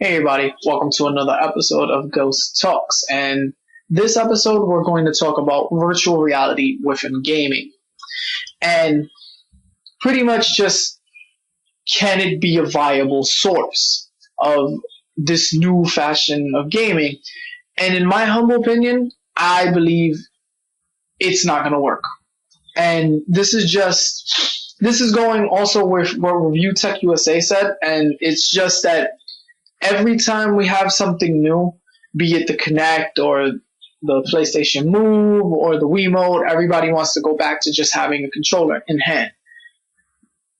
Hey everybody, welcome to another episode of Ghost Talks. And this episode we're going to talk about virtual reality within gaming. And pretty much just can it be a viable source of this new fashion of gaming? And in my humble opinion, I believe it's not going to work. And this is going also with what Review Tech USA said, and it's just that every time we have something new, be it the Kinect or the PlayStation Move or the Wiimote, everybody wants to go back to just having a controller in hand.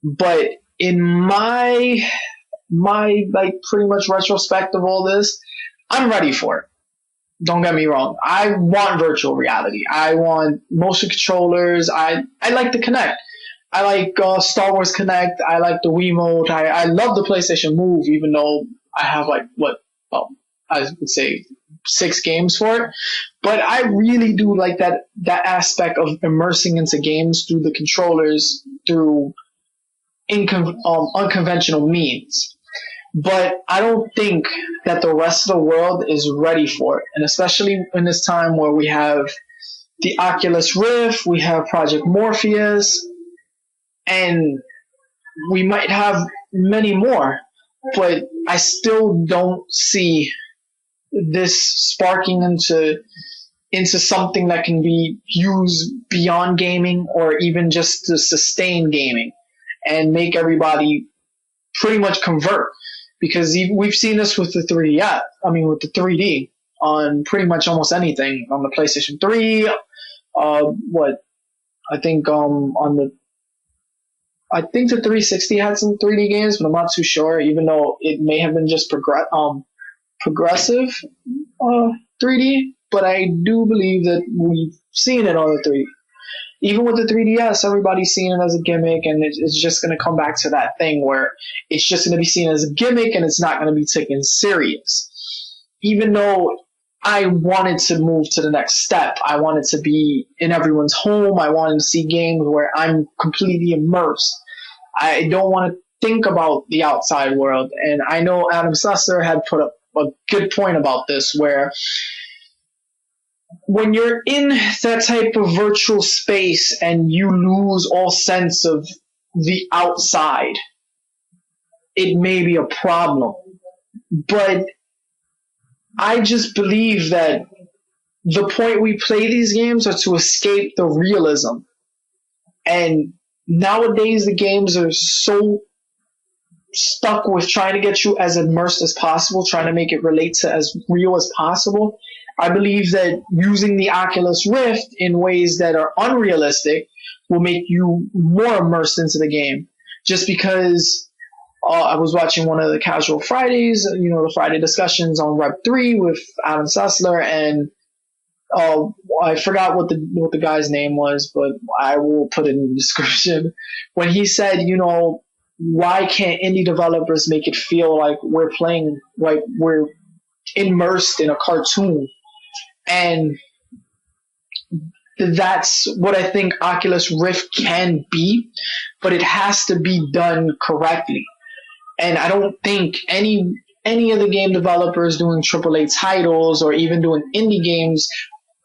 But in my like pretty much retrospect of all this, I'm ready for it. Don't get me wrong. I want virtual reality. I want motion controllers. I like the Kinect. I like Star Wars Kinect. I like the Wiimote. I love the PlayStation Move, even though I have I would say 6 games for it. But I really do like that aspect of immersing into games through the controllers through unconventional means. But I don't think that the rest of the world is ready for it, and especially in this time where we have the Oculus Rift, we have Project Morpheus, and we might have many more, but I still don't see this sparking into something that can be used beyond gaming or even just to sustain gaming and make everybody pretty much convert. Because we've seen this with the 3DS, with the 3D on pretty much almost anything on the PlayStation 3. I think the 360 had some 3D games, but I'm not too sure. Even though it may have been just progressive 3D, but I do believe that we've seen it on the 3D. Even with the 3DS, everybody's seeing it as a gimmick, and it's just going to come back to that thing where it's just going to be seen as a gimmick and it's not going to be taken serious. Even though I wanted to move to the next step, I wanted to be in everyone's home, I wanted to see games where I'm completely immersed. I don't want to think about the outside world, and I know Adam Sussler had put up a good point about this, where when you're in that type of virtual space and you lose all sense of the outside, it may be a problem. But I just believe that the point we play these games are to escape the realism. And nowadays the games are so stuck with trying to get you as immersed as possible, trying to make it relate to as real as possible. I believe that using the Oculus Rift in ways that are unrealistic will make you more immersed into the game. Just because I was watching one of the Casual Fridays, the Friday discussions on Rep 3 with Adam Sussler, and I forgot what the guy's name was, but I will put it in the description. When he said, why can't indie developers make it feel like we're playing, like we're immersed in a cartoon? And that's what I think Oculus Rift can be, but it has to be done correctly. And I don't think any of the game developers doing AAA titles or even doing indie games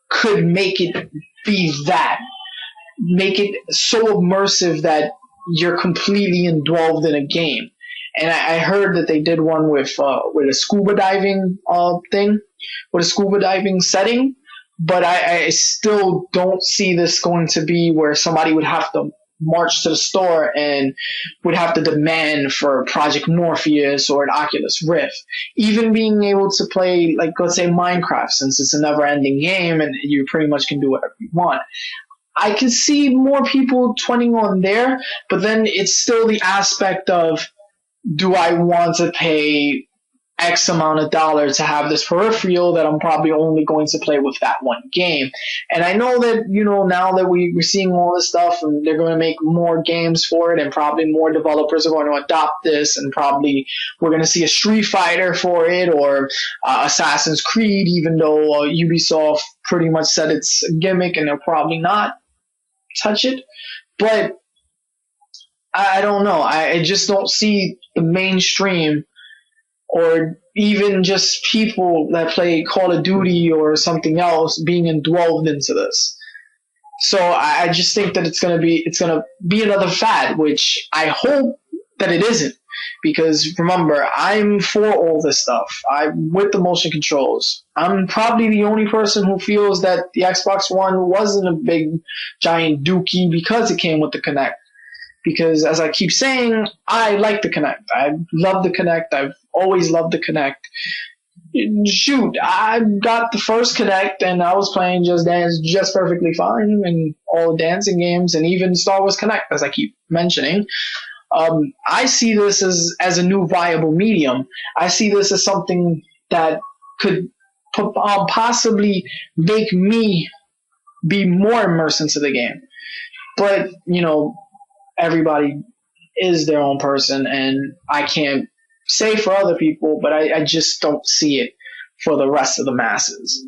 could make it be that. Make it so immersive that you're completely involved in a game. And I heard that they did one with a scuba diving thing, with a scuba diving setting, but I still don't see this going to be where somebody would have to march to the store and would have to demand for Project Morpheus or an Oculus Rift. Even being able to play, like, let's say Minecraft, since it's a never-ending game and you pretty much can do whatever you want. I can see more people twinning on there, but then it's still the aspect of, do I want to pay X amount of dollars to have this peripheral that I'm probably only going to play with that one game? And I know that, now that we're seeing all this stuff and they're going to make more games for it and probably more developers are going to adopt this and probably we're going to see a Street Fighter for it or Assassin's Creed, even though Ubisoft pretty much said it's a gimmick and they'll probably not touch it. But I don't know. I just don't see the mainstream or even just people that play Call of Duty or something else being indwelled into this. So I just think that it's gonna be another fad, which I hope that it isn't. Because remember, I'm for all this stuff. I'm with the motion controls. I'm probably the only person who feels that the Xbox One wasn't a big giant dookie because it came with the Kinect. Because as I keep saying, I like the Kinect. I love the Kinect. I've always loved the Kinect. Shoot, I got the first Kinect and I was playing Just Dance just perfectly fine, and all the dancing games, and even Star Wars Kinect, as I keep mentioning. I see this as a new viable medium. I see this as something that could possibly make me be more immersed into the game. But, everybody is their own person, and I can't say for other people, but I just don't see it for the rest of the masses.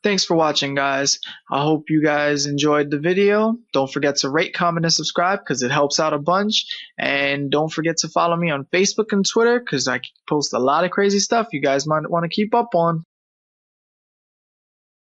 Thanks for watching, guys. I hope you guys enjoyed the video. Don't forget to rate, comment, and subscribe because it helps out a bunch. And don't forget to follow me on Facebook and Twitter because I post a lot of crazy stuff you guys might want to keep up on.